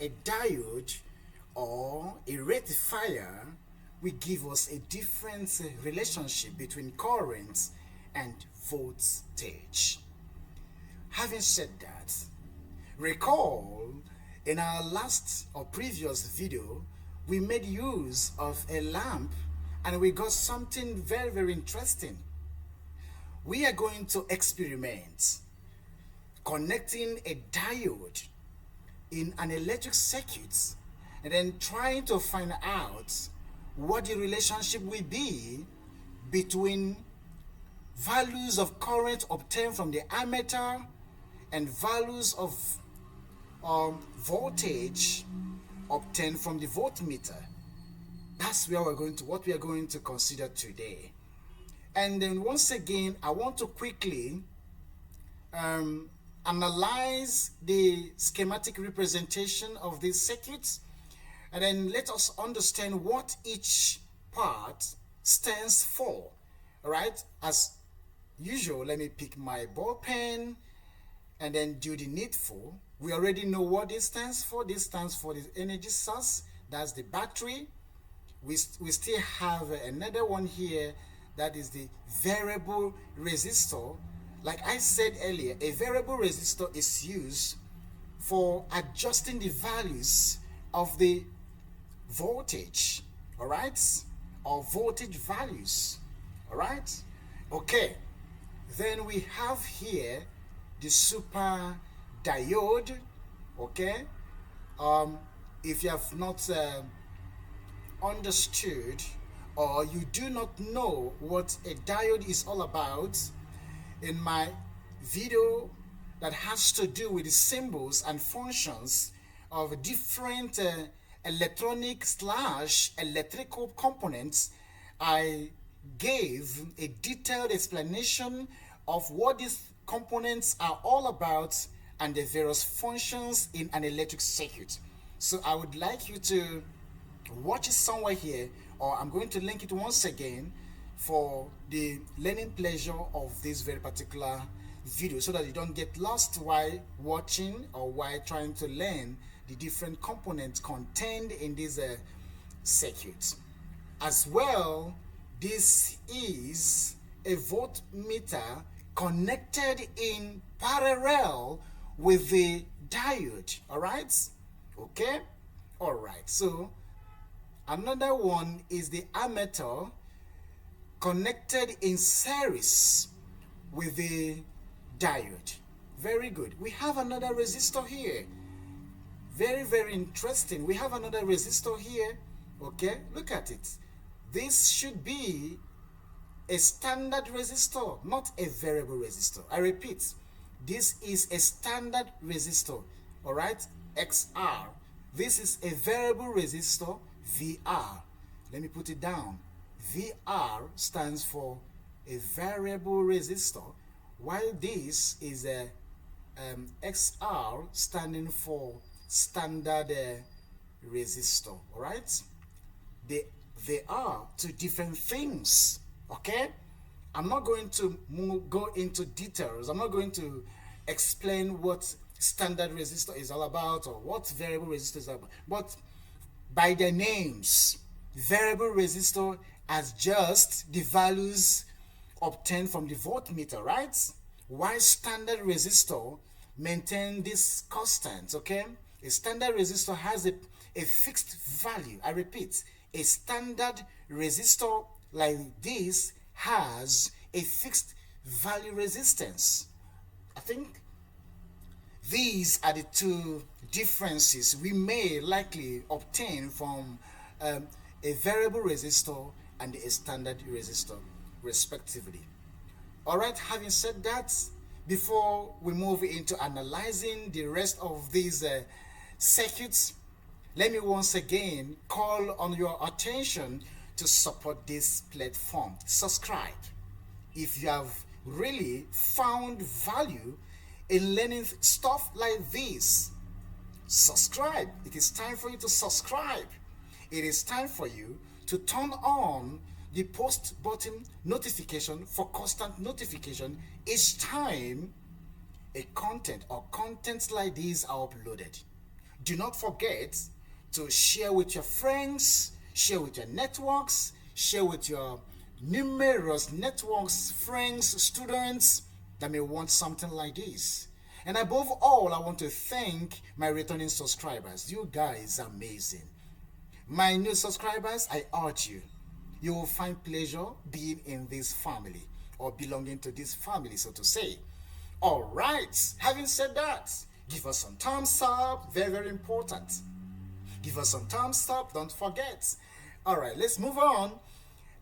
a diode or a rectifier will give us a different relationship between current and voltage. Having said that, recall in our last or previous video, we made use of a lamp and we got something very, very interesting. We are going to experiment connecting a diode in an electric circuit and then trying to find out what the relationship will be between values of current obtained from the ammeter and values of voltage obtained from the voltmeter. That's where what we are going to consider today. And then once again, I want to quickly analyze the schematic representation of these circuits, and then let us understand what each part stands for. All right, as usual, let me pick my ball pen and then do the needful. We already know what this stands for. This stands for the energy source. That's the battery. We still have another one here, that is the variable resistor. Like I said earlier, a variable resistor is used for adjusting the values of the voltage, all right, or voltage values, all right. Okay, then we have here the super diode. Okay, if you have not understood, or you do not know what a diode is all about, in my video that has to do with the symbols and functions of different electronic / electrical components, I gave a detailed explanation of what these components are all about and the various functions in an electric circuit. So I would like you to watch it somewhere here, or I'm going to link it once again for the learning pleasure of this very particular video, so that you don't get lost while watching or while trying to learn the different components contained in this circuit. As well, this is a voltmeter connected in parallel with the diode. All right, okay, all right. So another one is the ammeter connected in series with the diode. Very good. We have another resistor here. Very, very interesting. We have another resistor here. Okay, look at it. This should be a standard resistor, not a variable resistor. I repeat, this is a standard resistor, all right, XR. This is a variable resistor, VR. Let me put it down. VR stands for a variable resistor, while this is a XR standing for standard resistor. All right, they are two different things. Okay, I'm not going to go into details. I'm not going to explain what standard resistor is all about or what variable resistor is all about, but by their names, variable resistor as just the values obtained from the voltmeter, right? While standard resistor maintain this constant. Okay, a standard resistor has a fixed value. I repeat, a standard resistor like this has a fixed value resistance. I think these are the two differences we may likely obtain from a variable resistor and a standard resistor, respectively. All right, having said that, before we move into analyzing the rest of these circuits, let me once again call on your attention to support this platform. Subscribe. If you have really found value in learning stuff like this, subscribe. It is time for you to subscribe. It is time for you to turn on the post button notification for constant notification each time a content or contents like these are uploaded. Do not forget to share with your friends, share with your networks, share with your numerous networks, friends, students that may want something like this. And above all, I want to thank my returning subscribers. You guys are amazing. My new subscribers, I urge you, you will find pleasure being in this family or belonging to this family, so to say. All right, having said that, give us some thumbs up, very, very important. Give us some thumbs up, don't forget. All right, let's move on.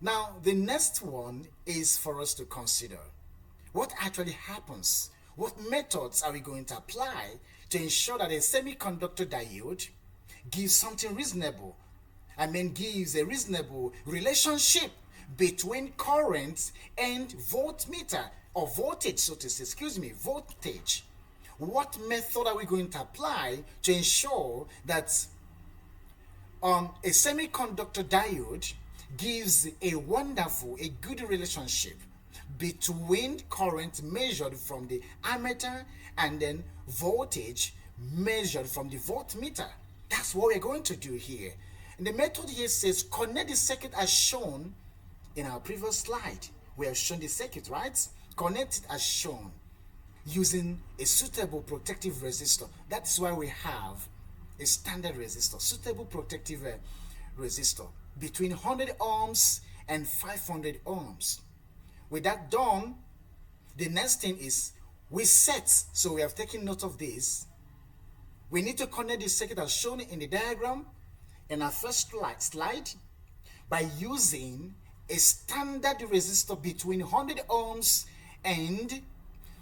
Now, the next one is for us to consider. What actually happens? What methods are we going to apply to ensure that a semiconductor diode gives something reasonable? Gives a reasonable relationship between current and voltmeter or voltage, so to say, voltage. What method are we going to apply to ensure that a semiconductor diode gives a good relationship between current measured from the ammeter and then voltage measured from the voltmeter? That's what we're going to do here. And the method here says connect the circuit as shown in our previous slide. We have shown the circuit, right? Connect it as shown using a suitable protective resistor. That's why we have a standard resistor, suitable protective resistor between 100 ohms and 500 ohms. With that done, the next thing is we set, so we have taken note of this. We need to connect the circuit as shown in the diagram in our first slide by using a standard resistor between 100 ohms and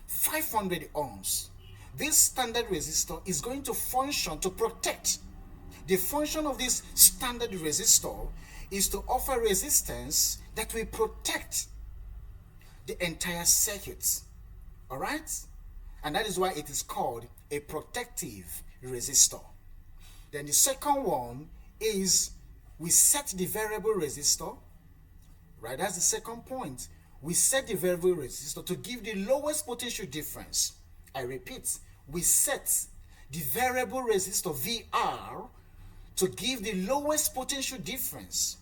500 ohms. This standard resistor is going to function to protect. The function of this standard resistor is to offer resistance that will protect the entire circuit. All right? And that is why it is called a protective resistor. Then the second one is we set the variable resistor, right? That's the second point. We set the variable resistor to give the lowest potential difference. I repeat, we set the variable resistor VR to give the lowest potential difference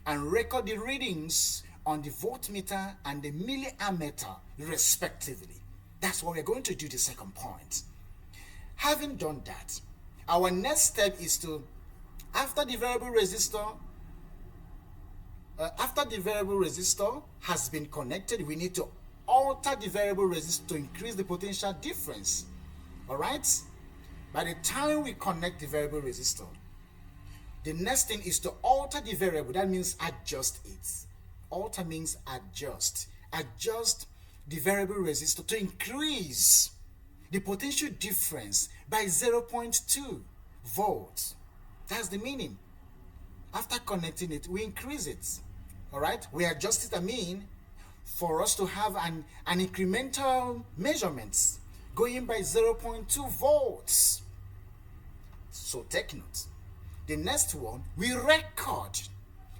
and record the readings on the voltmeter and the milliammeter respectively. That's what we're going to do, the second point. Having done that, our next step is to, after the variable resistor has been connected, we need to alter the variable resistor to increase the potential difference. All right? By the time we connect the variable resistor, the next thing is to alter the variable. That means adjust it. Alter means adjust. Adjust the variable resistor to increase the potential difference by 0.2 volts. That's the meaning. After connecting it, we increase it. All right? We adjust it, for us to have an incremental measurements going by 0.2 volts. So take note. The next one, we record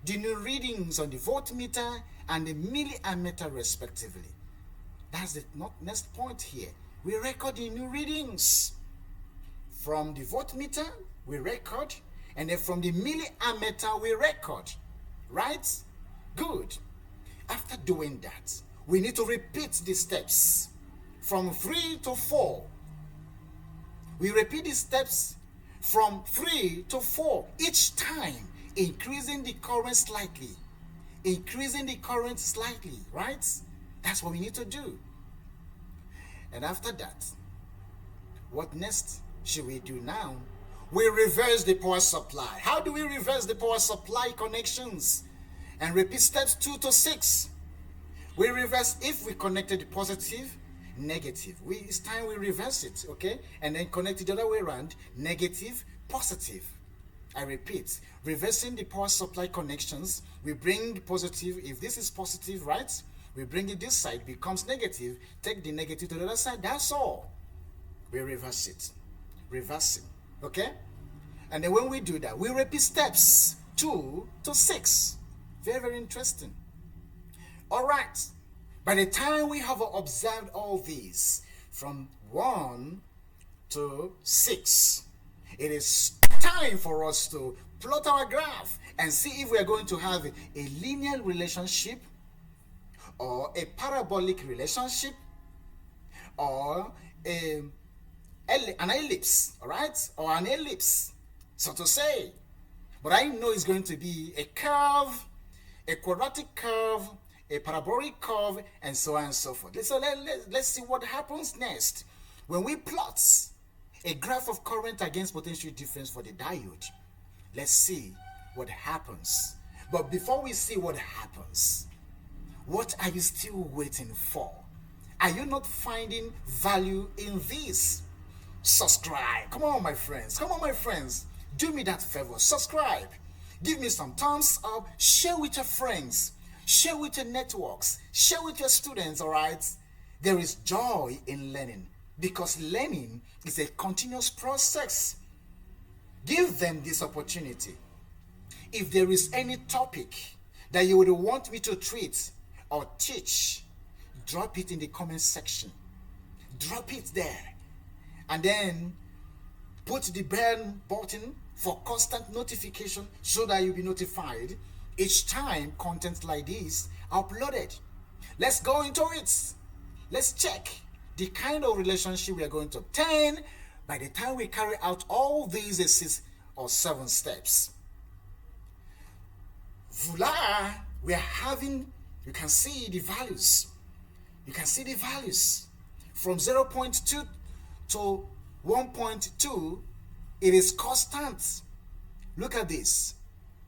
the new readings on the voltmeter and the milliammeter respectively. That's the next point here. We record the new readings from the voltmeter, we record, and then from the milliammeter we record. Right? Good. After doing that, we need to repeat the steps from 3 to 4. We repeat the steps from 3 to 4 each time, increasing the current slightly. Right? That's what we need to do. And after that, what next should we do now? We reverse the power supply. How do we reverse the power supply connections? And repeat steps 2 to 6. We reverse if we connected the positive, negative. It's time we reverse it, okay? And then connect it the other way around, negative, positive. I repeat, reversing the power supply connections, we bring the positive. If this is positive, right? We bring it this side, becomes negative. Take the negative to the other side, that's all. We reverse it. Reversing, okay? And then when we do that, we repeat steps 2 to 6. Very, very interesting. All right. By the time we have observed all these from 1 to 6, It is time for us to plot our graph and see if we are going to have a linear relationship or a parabolic relationship or an ellipse, all right, or an ellipse, so to say. But I know it's going to be a curve, a quadratic curve, a parabolic curve, and so on and so forth. So let's see what happens next when we plot a graph of current against potential difference for the diode. Let's see what happens. But before we see what happens, what are you still waiting for? Are you not finding value in this? Subscribe. Come on, my friends. Come on, my friends. Do me that favor. Subscribe. Give me some thumbs up. Share with your friends. Share with your networks. Share with your students, all right? There is joy in learning because learning is a continuous process. Give them this opportunity. If there is any topic that you would want me to treat or teach, drop it in the comment section. Drop it there. And then put the bell button for constant notification so that you'll be notified each time content like this are uploaded. Let's go into it. Let's check the kind of relationship we are going to obtain by the time we carry out all these 6 or 7 steps. Voila! We are having, you can see the values. You can see the values. From 0.2 to 1.2, it is constant. Look at this.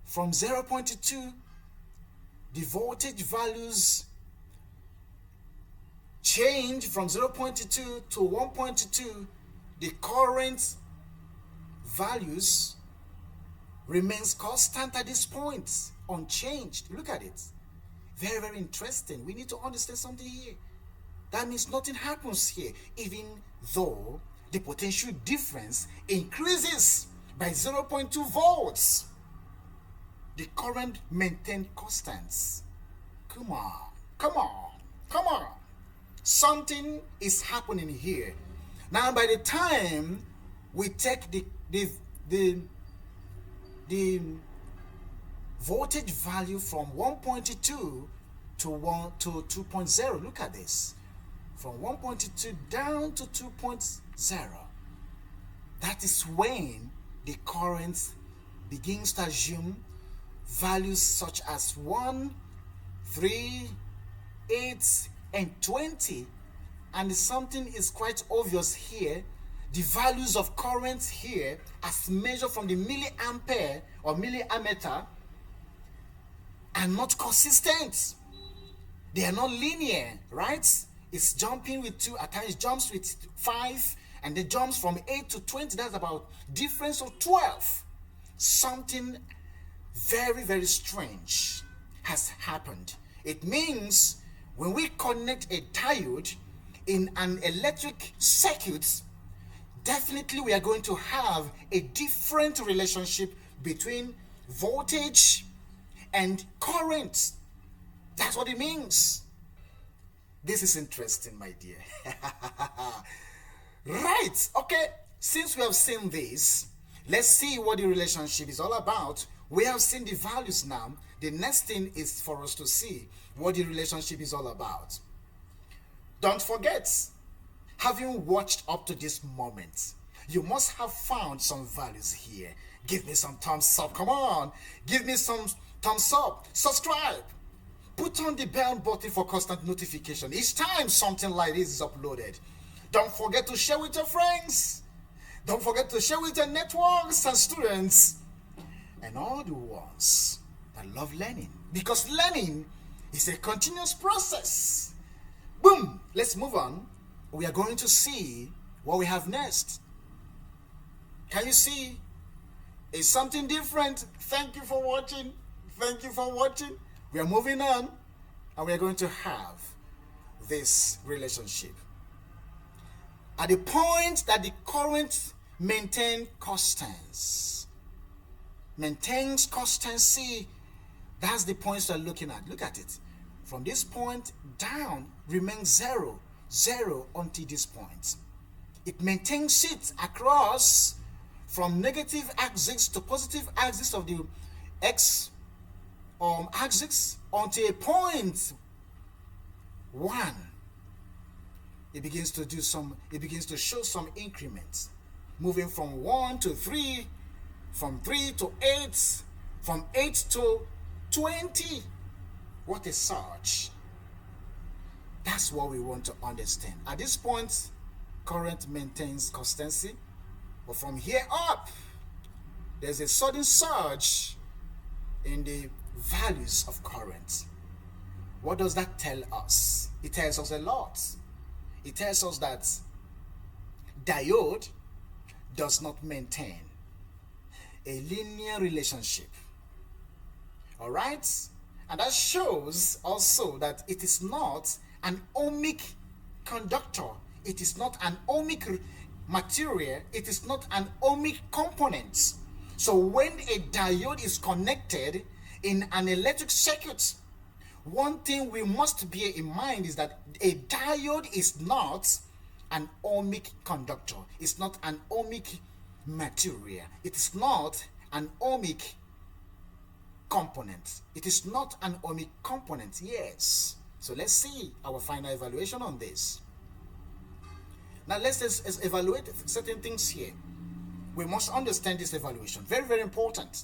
From 0.2, the voltage values change. From 0.2 to 1.2, the current values remains constant at this point, unchanged. Look at it. Very, very interesting. We need to understand something here. That means nothing happens here, even though the potential difference increases by 0.2 volts. The current maintained constants. Come on, come on, come on. Something is happening here. Now, by the time we take the voltage value from 1.2 to 2.0, look at this. From 1.2 down to 2.0. That is when the current begins to assume values such as 1, 3, 8, and 20. And something is quite obvious here. The values of current here, as measured from the milliampere or milliammeter, are not consistent. They are not linear, right? It's jumping with 2, at times jumps with 5, and then jumps from 8 to 20. That's about difference of 12. Something very, very strange has happened. It means when we connect a diode in an electric circuit, definitely we are going to have a different relationship between voltage and current. That's what it means. This is interesting, my dear. Right, okay. Since we have seen this, let's see what the relationship is all about. We have seen the values now. The next thing is for us to see what the relationship is all about. Don't forget, having watched up to this moment, you must have found some values here. Give me some thumbs up. Come on. Give me some thumbs up. Subscribe. Put on the bell button for constant notification each time something like this is uploaded. Don't forget to share with your friends. Don't forget to share with your networks and students and all the ones that love learning. Because learning is a continuous process. Boom! Let's move on. We are going to see what we have next. Can you see? It's something different. Thank you for watching. Thank you for watching. We are moving on, and we are going to have this relationship. At the point that the current maintains constancy, that's the points we're looking at. Look at it. From this point down remains 0, 0 until this point. It maintains it across from negative axis to positive axis of the x axis until a point 1, it begins to show some increments, moving from 1 to 3, from 3 to 8, from 8 to 20. What a surge! That's what we want to understand. At this point, current maintains constancy, but from here up, there's a sudden surge in the values of current. What does that tell us? It tells us a lot. It tells us that diode does not maintain a linear relationship. All right? And that shows also that it is not an ohmic conductor. It is not an ohmic material. It is not an ohmic component. So when a diode is connected in an electric circuit, one thing we must bear in mind is that a diode is not an ohmic conductor. It's not an ohmic material. It is not an ohmic component. It is not an ohmic component, yes. So let's see our final evaluation on this. Now let's evaluate certain things here. We must understand this evaluation. Very, very important.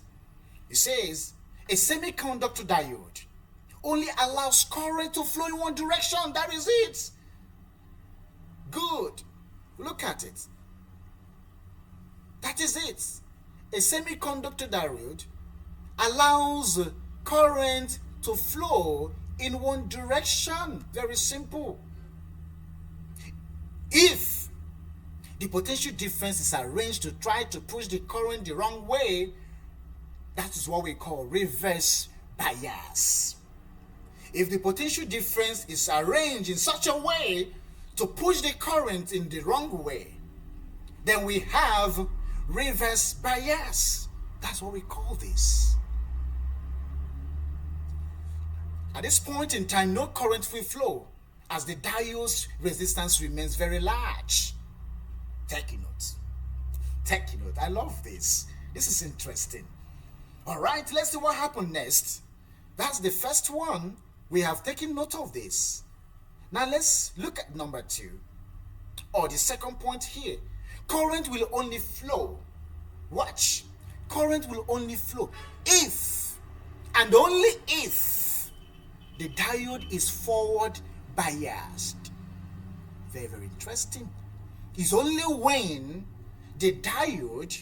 It says a semiconductor diode only allows current to flow in one direction. That is it. Good. Look at it. That is it. A semiconductor diode allows current to flow in one direction. Very simple. If the potential difference is arranged to try to push the current the wrong way, that is what we call reverse bias. If the potential difference is arranged in such a way to push the current in the wrong way, then we have reverse bias. That's what we call this. At this point in time, no current will flow as the diode's resistance remains very large. Take note. Take note. I love this. This is interesting. All right, let's see what happened next. That's the first one. We have taken note of this. Now let's look at number 2, or the second point here. Current will only flow. Watch. Current will only flow if and only if the diode is forward biased. Very, very interesting. It's only when the diode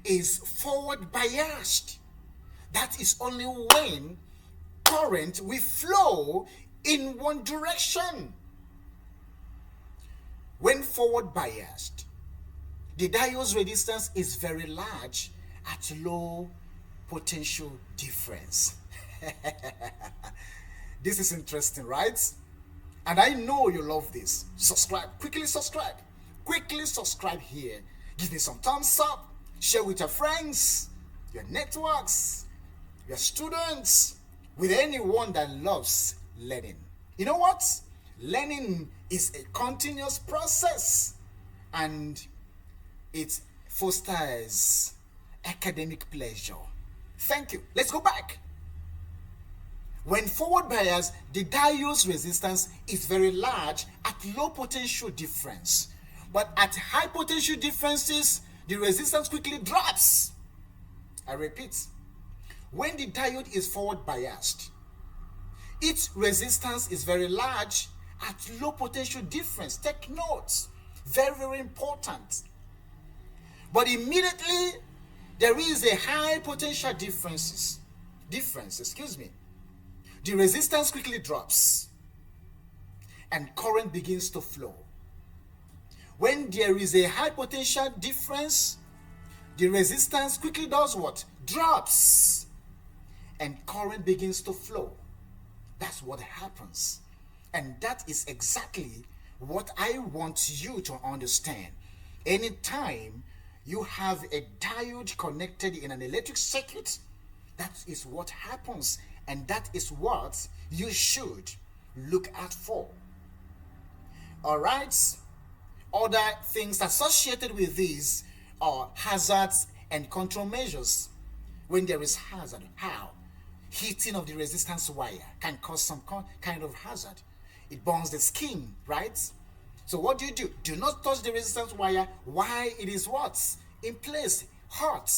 is forward biased. That is only when current will flow in one direction. When forward biased, the diode's resistance is very large at low potential difference. This is interesting, right? And I know you love this. Subscribe. Quickly subscribe. Quickly subscribe here. Give me some thumbs up. Share with your friends, your networks, your students, with anyone that loves learning. You know what? Learning is a continuous process, and it fosters academic pleasure. Thank you. Let's go back. When forward bias, the diode's resistance is very large at low potential difference. But at high potential differences, the resistance quickly drops. I repeat. When the diode is forward biased, its resistance is very large at low potential difference. Take note. Very, very important. But immediately there is a high potential difference, the resistance quickly drops and current begins to flow. When there is a high potential difference, the resistance quickly does what? Drops, and current begins to flow. That's what happens. And that is exactly what I want you to understand. Anytime you have a diode connected in an electric circuit, that is what happens, and that is what you should look out for. All right? Other things associated with this or hazards and control measures. When there is hazard, how? Heating of the resistance wire can cause some kind of hazard. It burns the skin, right? So what do? Do not touch the resistance wire while it is what? In place, hot.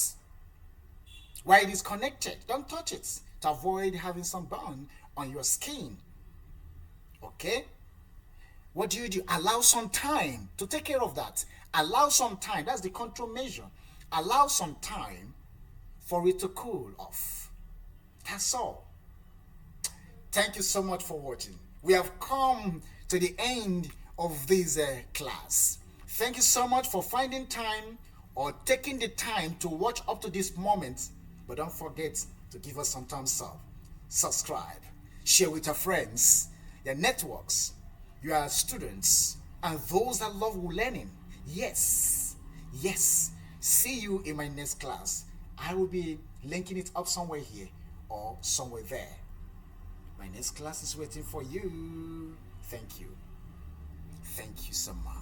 While it is connected, don't touch it to avoid having some burn on your skin. Okay? What do? Allow some time to take care of that. Allow some time. That's the control measure. Allow some time for it to cool off. That's all. Thank you so much for watching. We have come to the end of this class. Thank you so much for finding time or taking the time to watch up to this moment. But don't forget to give us some thumbs up, subscribe, share with your friends, your networks, your students, and those that love learning. Yes, yes. See you in my next class. I will be linking it up somewhere here or somewhere there. My next class is waiting for you. Thank you. Thank you so much.